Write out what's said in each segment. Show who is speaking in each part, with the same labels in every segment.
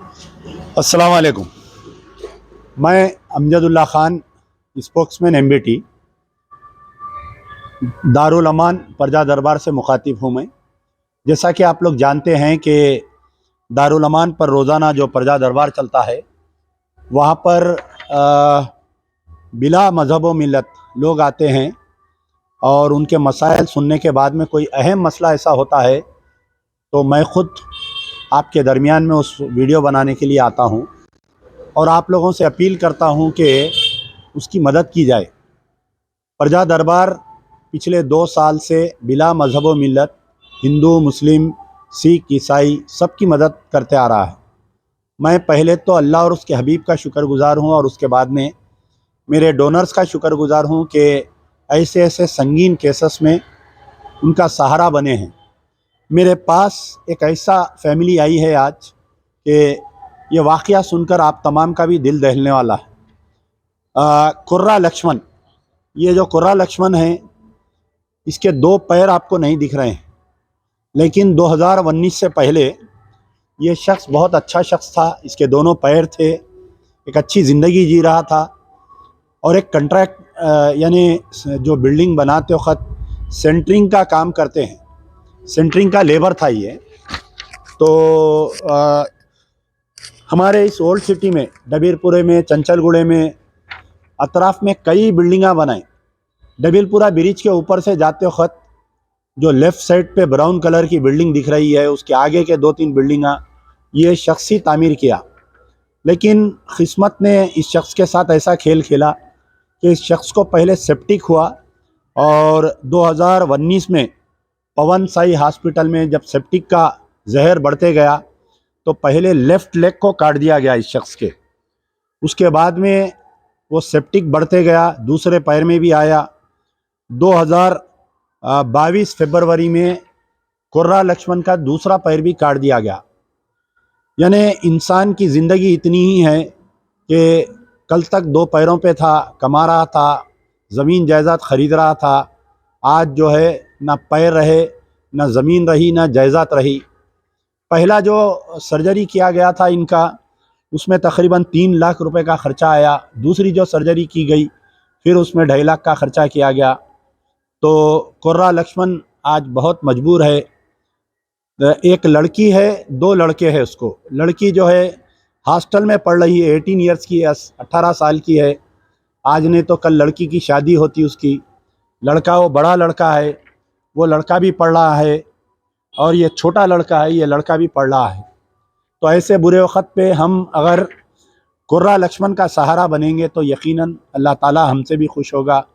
Speaker 1: अस्सलाम वालेकुम। मैं अमजदुल्ला ख़ान, स्पोक्समैन एमबीटी, दारुल अमान प्रजा दरबार से मुखातिब हूँ मैं। जैसा कि आप लोग जानते हैं कि दारुल अमान पर रोज़ाना जो प्रजा दरबार चलता है, वहाँ पर बिला मज़हब व मिल्लत लोग आते हैं और उनके मसाइल सुनने के बाद में कोई अहम मसला ऐसा होता है तो मैं ख़ुद आपके दरमियान में उस वीडियो बनाने के लिए आता हूँ और आप लोगों से अपील करता हूँ कि उसकी मदद की जाए। प्रजा दरबार पिछले 2 साल से बिला मज़हब व मिल्लत, हिंदू, मुस्लिम, सिख, ईसाई सबकी मदद करते आ रहा है। मैं पहले तो अल्लाह और उसके हबीब का शुक्रगुज़ार हूँ और उसके बाद में मेरे डोनर्स का शुक्रगुज़ार हूँ कि ऐसे ऐसे संगीन केसेस में उनका सहारा बने हैं। मेरे पास एक ऐसा फैमिली आई है आज कि ये वाक़या सुनकर आप तमाम का भी दिल दहलने वाला है। कुर्रा लक्ष्मण, ये जो कुर्रा लक्ष्मण है, इसके 2 पैर आपको नहीं दिख रहे हैं, लेकिन 2019 से पहले ये शख्स बहुत अच्छा शख्स था। इसके दोनों पैर थे, एक अच्छी ज़िंदगी जी रहा था और एक कंट्रैक्ट यानी जो बिल्डिंग बनाते वक्त सेंटरिंग का काम करते हैं, सेंटरिंग का लेबर था ये। तो हमारे इस ओल्ड सिटी में, डबीरपुरे में, चंचलगुड़े में, अतराफ़ में कई बिल्डिंगा बनाई। डबीरपुरा ब्रिज के ऊपर से जाते वक्त जो लेफ़्ट साइड पे ब्राउन कलर की बिल्डिंग दिख रही है, उसके आगे के 2-3 बिल्डिंगा ये शख्स ही तामीर किया। लेकिन किस्मत ने इस शख्स के साथ ऐसा खेल खेला कि इस शख्स को पहले सेप्टिक हुआ और 2019 में पवन साई हॉस्पिटल में जब सेप्टिक का जहर बढ़ते गया तो पहले लेफ़्ट लेग को काट दिया गया इस शख्स के। उसके बाद में वो सेप्टिक बढ़ते गया, दूसरे पैर में भी आया। 2022 फरवरी में कुर्रा लक्ष्मण का दूसरा पैर भी काट दिया गया। यानी इंसान की ज़िंदगी इतनी ही है कि कल तक 2 पैरों पे था, कमा रहा था, ज़मीन जायदाद ख़रीद रहा था। आज जो है ना पैर रहे, ना ज़मीन रही, ना जायदाद रही। पहला जो सर्जरी किया गया था इनका, उसमें तकरीबन 3 लाख रुपए का ख़र्चा आया। दूसरी जो सर्जरी की गई फिर उसमें 2.5 लाख का ख़र्चा किया गया। तो कुर्रा लक्ष्मण आज बहुत मजबूर है। एक लड़की है, 2 लड़के हैं उसको। लड़की जो है हॉस्टल में पढ़ रही है, 18 ईयर्स की, 18 साल की है। आज नहीं तो कल लड़की की शादी होती उसकी। लड़का, वो बड़ा लड़का है, वो लड़का भी पढ़ रहा है और ये छोटा लड़का है, ये लड़का भी पढ़ रहा है। तो ऐसे बुरे वक़्त पे हम अगर कुर्रा लक्ष्मण का सहारा बनेंगे तो यकीनन अल्लाह ताला हमसे भी खुश होगा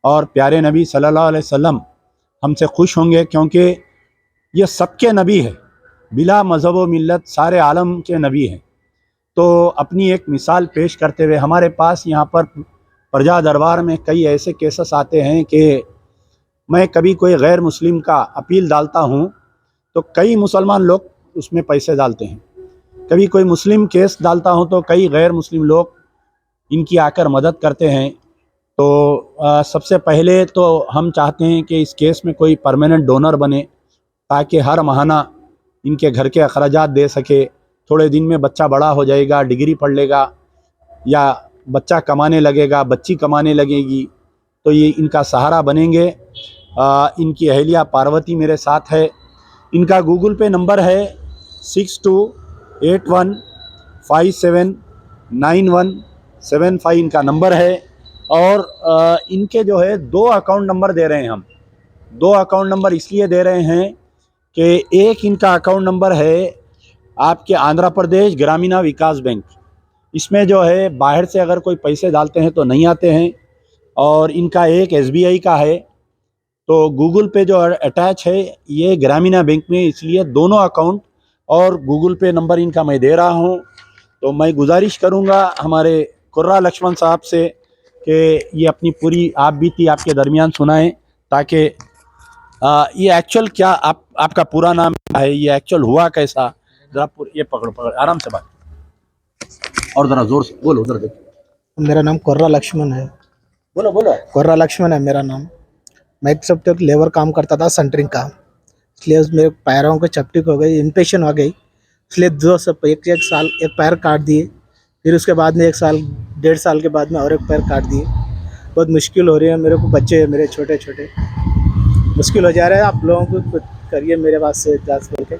Speaker 1: और प्यारे नबी सल्लल्लाहु अलैहि वसल्लम हमसे खुश होंगे, क्योंकि ये सबके नबी है, बिला मज़हब व मिल्लत सारे आलम के नबी हैं। तो अपनी एक मिसाल पेश करते हुए हमारे पास यहाँ पर प्रजा दरबार में कई ऐसे केसेस आते हैं कि मैं कभी कोई गैर मुस्लिम का अपील डालता हूँ तो कई मुसलमान लोग उसमें पैसे डालते हैं। कभी कोई मुस्लिम केस डालता हूँ तो कई गैर मुस्लिम लोग इनकी आकर मदद करते हैं। तो सबसे पहले तो हम चाहते हैं कि इस केस में कोई परमानेंट डोनर बने ताकि हर महीना इनके घर के अखराजात दे सके। थोड़े दिन में बच्चा बड़ा हो जाएगा, डिग्री पढ़ लेगा या बच्चा कमाने लगेगा, बच्ची कमाने लगेगी, तो ये इनका सहारा बनेंगे। इनकी अहलिया पार्वती मेरे साथ है। इनका गूगल पे नंबर है 6281579175 इनका नंबर है। और इनके जो है 2 अकाउंट नंबर दे रहे हैं हम। 2 अकाउंट नंबर इसलिए दे रहे हैं कि एक इनका अकाउंट नंबर है आपके आंध्र प्रदेश ग्रामीण विकास बैंक। इसमें जो है बाहर से अगर कोई पैसे डालते हैं तो नहीं आते हैं। और इनका एक SBI का है। तो गूगल पे जो अटैच है ये ग्रामीण बैंक में, इसलिए दोनों अकाउंट और गूगल पे नंबर इनका मैं दे रहा हूं। तो मैं गुजारिश करूंगा हमारे कुर्रा लक्ष्मण साहब से कि ये अपनी पूरी आप बीती आपके दरमियान सुनाएं, ताकि ये एक्चुअल क्या आपका पूरा नाम क्या है, ये एक्चुअल हुआ कैसा, जरा ये पकड़ आराम से बात और ज़रा ज़ोर से बोलो, उधर देखो।
Speaker 2: मेरा नाम कुर्रा लक्ष्मण है।
Speaker 1: बोलो बोलो।
Speaker 2: कुर्रा लक्ष्मण है मेरा नाम। मैं एक सब तक लेबर काम करता था सेंटरिंग का, इसलिए मेरे पैरों के चपटिक हो गई, इन्फेक्शन हो गई, इसलिए एक साल एक पैर काट दिए, फिर उसके बाद में 1 साल 1.5 साल के बाद में और एक पैर काट दिए। बहुत मुश्किल हो रही है मेरे को, बच्चे हैं मेरे छोटे छोटे, मुश्किल हो जा रहा है। आप लोगों को कुछ करिए, मेरे पास से जांच करके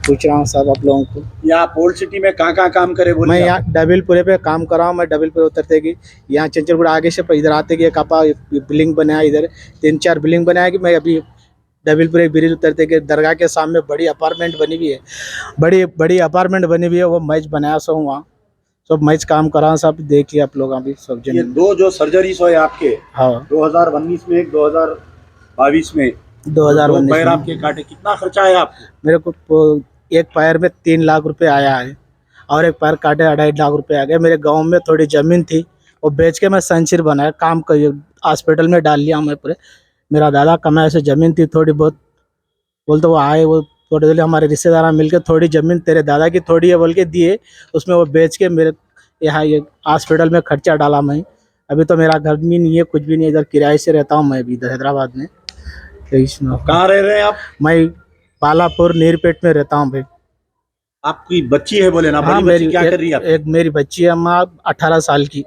Speaker 2: पूछ रहा हूँ साहब आप लोगों को।
Speaker 1: यहाँ ओल्ड सिटी में कहाँ काम करे बोलिए?
Speaker 2: मैं यहाँ डबलपुरे पे काम कर रहा हूँ। मैं डबलपुर उतरते कि यहाँ चंचलगुड़ा आगे से इधर आते कि एक आपा बिल्डिंग बनाया, इधर 3-4 बिल्डिंग बनाया कि मैं अभी डबलपुरे ब्रिज उतरते कि दरगाह के सामने बड़ी अपार्टमेंट बनी हुई है, बड़ी बड़ी अपार्टमेंट बनी हुई है। वो मैच बनाया सो वहाँ सब मैच काम करा सब, देखिए आप लोग अभी सब
Speaker 1: ये
Speaker 2: जन।
Speaker 1: 2 जो सर्जरीज हुए आपके,
Speaker 2: हाँ
Speaker 1: 2019 में, 2022 में,
Speaker 2: 2019
Speaker 1: पैर
Speaker 2: में
Speaker 1: आपके काटे, कितना खर्चा है आपको?
Speaker 2: मेरे को एक पैर में 3 लाख रुपए आया है और एक पैर काटे 2.5 लाख रुपए आ गए। मेरे गांव में थोड़ी ज़मीन थी, वो बेच के मैं संचिर बनाया, काम कर हॉस्पिटल में डाल लिया मैं पूरे। मेरा दादा कमाए से ज़मीन थी थोड़ी बहुत, बोलते वो आए, वो थोड़ी देर हमारे रिश्तेदार मिलकर थोड़ी ज़मीन तेरे दादा की थोड़ी है बोल के दिए, उसमें वो बेच के मेरे यहाँ ये हॉस्पिटल में खर्चा डाला मैं। अभी तो मेरा घर भी नहीं है, कुछ भी नहीं, इधर किराए से रहता हूँ मैं अभी इधर हैदराबाद में।
Speaker 1: कहाँ रह रहे हैं आप?
Speaker 2: मैं बालापुर नीरपेट में रहता हूँ भाई।
Speaker 1: आपकी बच्ची है बोले ना,
Speaker 2: हाँ
Speaker 1: बड़ी बच्ची क्या कर रही है आपकी?
Speaker 2: एक मेरी बच्ची है अम्मा, 18 साल की,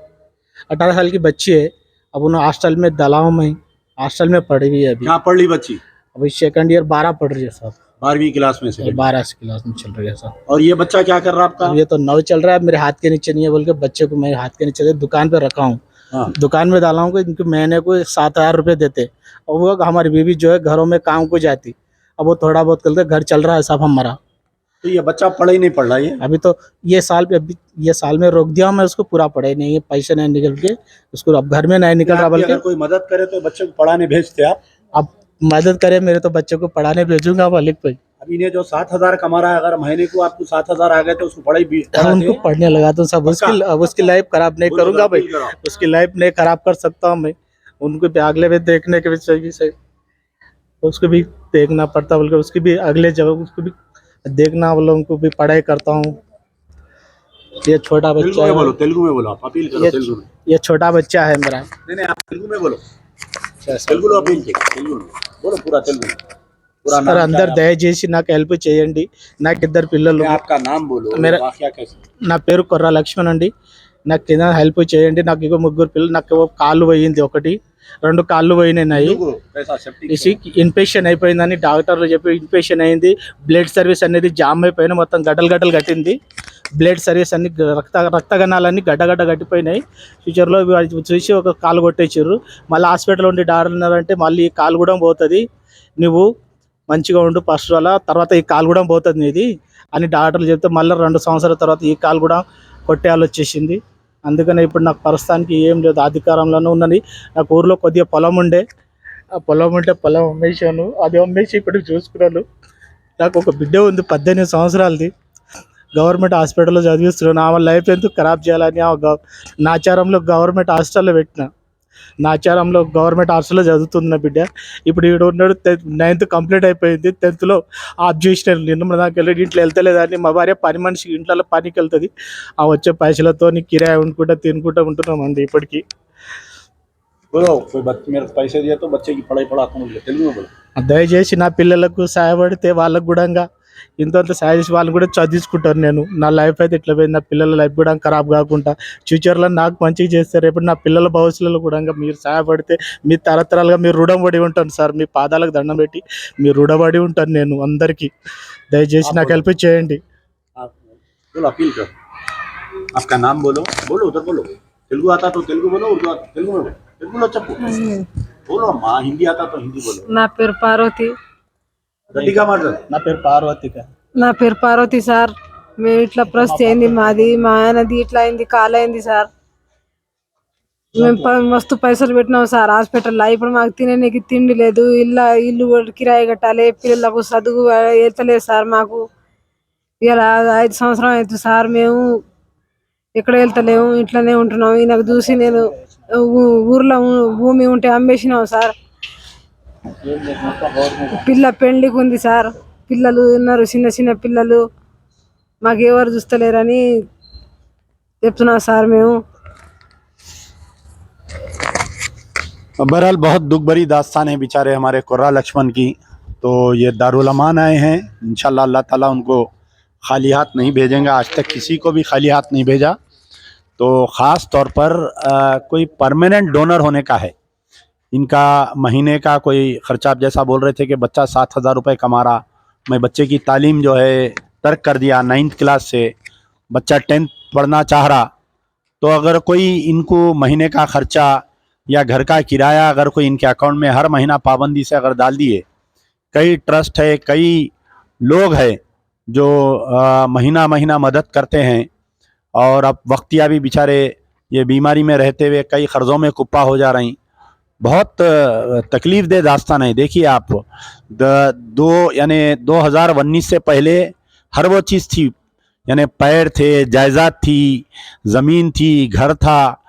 Speaker 2: 18 साल की बच्ची है। अब उन्हें हॉस्टल में डाला हूँ मैं, हॉस्टल में पढ़ी हुई है अभी।
Speaker 1: कहाँ पढ़ ली बच्ची?
Speaker 2: अभी 2nd ईयर 12 पढ़ रही है साहब,
Speaker 1: 12वीं क्लास में से।
Speaker 2: 12 क्लास में चल रही है साहब।
Speaker 1: और ये बच्चा क्या कर रहा है आपका?
Speaker 2: अब ये तो 9 चल रहा है, मेरे हाथ के नीचे नहीं है बोल के बच्चे को मैं हाथ के नीचे दुकान पे रखा हूँ।
Speaker 1: हाँ।
Speaker 2: दुकान में डाला हूँ, इनके महीने को 7,000 रुपये देते, और वो हमारी बीवी जो है घरों में काम को जाती, अब वो थोड़ा बहुत करते, घर चल रहा है साहब हमारा।
Speaker 1: तो ये बच्चा पढ़ा ही नहीं पढ़ रहा है?
Speaker 2: अभी तो ये साल में रोक दिया मैं उसको, पूरा पढ़े नहीं है, पैसे नहीं निकल के उसको, अब घर में नहीं निकल रहा बल्कि।
Speaker 1: अगर कोई मदद करे तो बच्चे को पढ़ाने भेजते आप?
Speaker 2: अब मदद करे मेरे तो बच्चे को पढ़ाने भेजूंगा मालिक भाई।
Speaker 1: अभी ने जो 7,000 कमा रहा है, अगर महीने को आपको 7,000 आ गए तो उसको पढ़ाई भी
Speaker 2: उनको पढ़ने लगा तो सब, उसकी लाइफ खराब नहीं करूंगा भाई, उसकी लाइफ नहीं खराब कर सकता हूँ मैं। उनको भी अगले भी देखने के भी सही उसको भी देखना पड़ता, बल्कि उसकी भी अगले जगह उसको भी देखना, वो लोगों को भी पढ़ाई करता हूँ। ये छोटा बच्चा है,
Speaker 1: बोलो तेलुगु में बोलो, आप अपील करो तेलुगु में।
Speaker 2: ये छोटा बच्चा है मेरा।
Speaker 1: नहीं आप तेलुगु में बोलो, तेलुगु अपील तेलुगु में बोलो, पूरा तेलुगु में।
Speaker 2: సార్ అందరు దయచేసి నాకు హెల్ప్ చేయండి, నాకు 2 పిల్లలు।
Speaker 1: आपका नाम बोलो,
Speaker 2: मेरा
Speaker 1: वाकया कैसे?
Speaker 2: నా పేరు కొర్ర లక్ష్మణ్ అండి। నాకు కింద హెల్ప్ చేయండి, నాకు ఇంకో 3 పిల్లలు, నాకు కాళ్ళు పోయింది, 2 కాళ్ళు పోయినాయి, ఇన్ఫెక్షన్ అయిపోయిందని డాక్టర్లు చెప్పి ఇన్ఫెక్షన్ అయింది, బ్లడ్ సర్వీస్ అనేది జామ్ అయిపోయినా మొత్తం గడ్డలు కట్టింది, బ్లడ్ సర్వీస్ అన్ని రక్తగణాలన్నీ గడ్డ కట్టిపోయినాయి। ఫ్యూచర్లో చూసి ఒక కాలు కొట్టేసారు, మళ్ళీ హాస్పిటల్ ఉండి డాక్టర్ ఉన్నారంటే మళ్ళీ ఈ కాలు కూడా పోతుంది, నువ్వు మంచిగా ఉండు ఫస్ట్ వల్ల, తర్వాత ఈ కాలు కూడా పోతుంది నీది అని డాక్టర్లు చెప్తే మళ్ళీ 2 సంవత్సరాల తర్వాత ఈ కాలు కూడా కొట్టేయాలి వచ్చేసింది। అందుకని ఇప్పుడు నాకు ప్రస్తుతానికి ఏం లేదు, అధికారంలోనే ఉన్నది। నాకు ఊర్లో కొద్దిగా పొలం ఉండే, ఆ పొలం ఉంటే పొలం అమ్మేశాను, అది అమ్మేసి ఇప్పుడు చూసుకున్నాను। నాకు ఒక బిడ్డ ఉంది 18 సంవత్సరాలది, గవర్నమెంట్ హాస్పిటల్లో చదివిస్తున్నాను। ఆమె లైఫ్ ఎందుకు ఖరాబ్ చేయాలని నాచారంలో గవర్నమెంట్ హాస్టల్లో పెట్టిన, నాచారంలో గవర్నమెంట్ హాస్టల్లో చదువుతుంది నా బిడ్డ। ఇప్పుడు ఈడు ఉన్నాడు, 9th కంప్లీట్ అయిపోయింది, 10thలో ఆబ్జెక్షన్ నిన్న దాకా వెళ్ళి ఇంట్లో వెళ్తలేదని మా భార్య పని మనిషి ఇంట్లో పనికి వెళ్తుంది, ఆ వచ్చే పైసలతో కిరాయి వండుకుంటా తినుకుంటా ఉంటున్నామండి ఇప్పటికీ।
Speaker 1: बोलो कोई मेरे पैसे दिया तो बच्चे की पढ़ाई पढ़ाता हूँ, तेलुगु में बोलो।
Speaker 2: దయచేసి నా పిల్లలకు సహాయపడితే వాళ్ళకు కూడా ఇంత సాయం చేసి వాళ్ళు కూడా చదివించుకుంటారు। నేను నా లైఫ్ అయితే ఇట్లా పోయింది, నా పిల్లల లైఫ్ కూడా ఖరాబ్ కాకుండా ఫ్యూచర్లో నాకు మంచిగా చేస్తారు, రేపు నా పిల్లల భవిష్యత్తులో కూడా మీరు సహాయపడితే మీ తరతరాలుగా మీరు రుణపడి ఉంటాను సార్, మీ పాదాలకు దండం పెట్టి మీరు రుణపడి ఉంటాను నేను అందరికీ। దయచేసి నాకు హెల్ప్ చేయండి।
Speaker 1: बोलो अपील करो, आपका नाम बोलो, बोलो उधर बोलो, तेलुगु आता तो तेलुगु बोलो, उर्दू आता तेलुगु में बोलो, तेलुगु बोलो, चप्पू बोलो, माँ हिंदी आता तो हिंदी बोलो।
Speaker 3: నా పేరు పార్వతి,
Speaker 1: గట్టిగా మాట్లాడు।
Speaker 2: నా పేరు పార్వతిక।
Speaker 3: నా పేరు పార్వతి సార్। మేము ఇట్లా పరిస్థితి అయింది మాది, మా ఆయనది ఇట్లా అయింది, కాలైంది సార్। మేము మస్తు పైసలు పెట్టినాం సార్ హాస్పిటల్లో, ఇప్పుడు మాకు తినడానికి తిండి లేదు, ఇల్లు కిరాయి కట్టాలి, పిల్లలకు చదువు వెళ్తలేదు సార్ మాకు। ఇలా 5 సంవత్సరం అవుతుంది సార్, మేము ఎక్కడ వెళ్తలేము, ఇట్లనే ఉంటున్నాం। ఈయనకు చూసి నేను ఊర్లో భూమి ఉంటే అమ్మేసినాం సార్, పెళ్ళికి ఉంది సార్, పిల్లలు ఉన్నారు, చిన్న పిల్లలు, మాకు ఎవరు చూస్తలేరని చెప్తున్నాం సార్ మేము।
Speaker 1: बहरहाल बहुत दुख भरी दास्तान है बेचारे हमारे कुर्रा लक्ष्मण की। तो ये दारुल अमान आए हैं, इंशाल्लाह अल्लाह ताला उनको खाली हाथ नहीं भेजेंगे, आज तक किसी को भी खाली हाथ नहीं भेजा। तो ख़ास तौर पर कोई परमानेंट डोनर होने का है। इनका महीने का कोई ख़र्चा, आप जैसा बोल रहे थे कि बच्चा 7,000 रुपये कमा रहा, मैं बच्चे की तालीम जो है तर्क कर दिया 9th क्लास से, बच्चा 10th पढ़ना चाह रहा, तो अगर कोई इनको महीने का ख़र्चा या घर का किराया अगर कोई इनके अकाउंट में हर महीना पाबंदी से अगर डाल दिए, कई ट्रस्ट है, कई लोग हैं जो महीना महीना मदद करते हैं, और अब वक्तिया भी बेचारे ये बीमारी में रहते हुए कई कर्ज़ों में कुप्पा हो जा रही। बहुत तकलीफ़ दे दास्तान है। देखिए आप, 2019 से पहले हर वो चीज़ थी, यानी पैर थे, जायदाद थी, ज़मीन थी, घर था।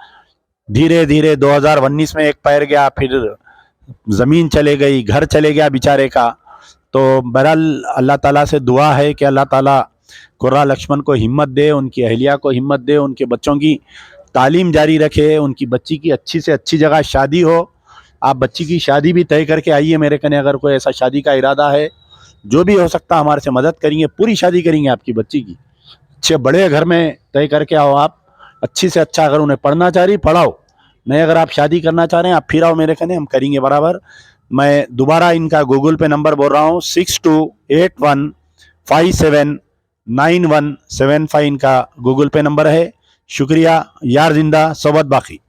Speaker 1: धीरे धीरे 2019 में एक पैर गया, फिर ज़मीन चले गई, घर चले गया बेचारे का। तो बहरहाल अल्लाह ताला से दुआ है कि अल्लाह ताला कुर्रा लक्ष्मण को हिम्मत दे, उनकी अहलिया को हिम्मत दे, उनके बच्चों की तालीम जारी रखे, उनकी बच्ची की अच्छी से अच्छी जगह शादी हो। आप बच्ची की शादी भी तय करके आइए मेरे कने, अगर कोई ऐसा शादी का इरादा है, जो भी हो सकता हमारे से मदद करेंगे, पूरी शादी करेंगे आपकी बच्ची की। अच्छे बड़े घर में तय करके आओ आप, अच्छी से अच्छा। अगर उन्हें पढ़ना चाह रही पढ़ाओ, नहीं अगर आप शादी करना चाह रहे हैं आप फिर आओ मेरे कने, हम करेंगे बराबर। मैं दोबारा इनका गूगल पे नंबर बोल रहा हूँ, 6281579175 इनका गूगल पे नंबर है। शुक्रिया। यार जिंदा सोबत बाकी।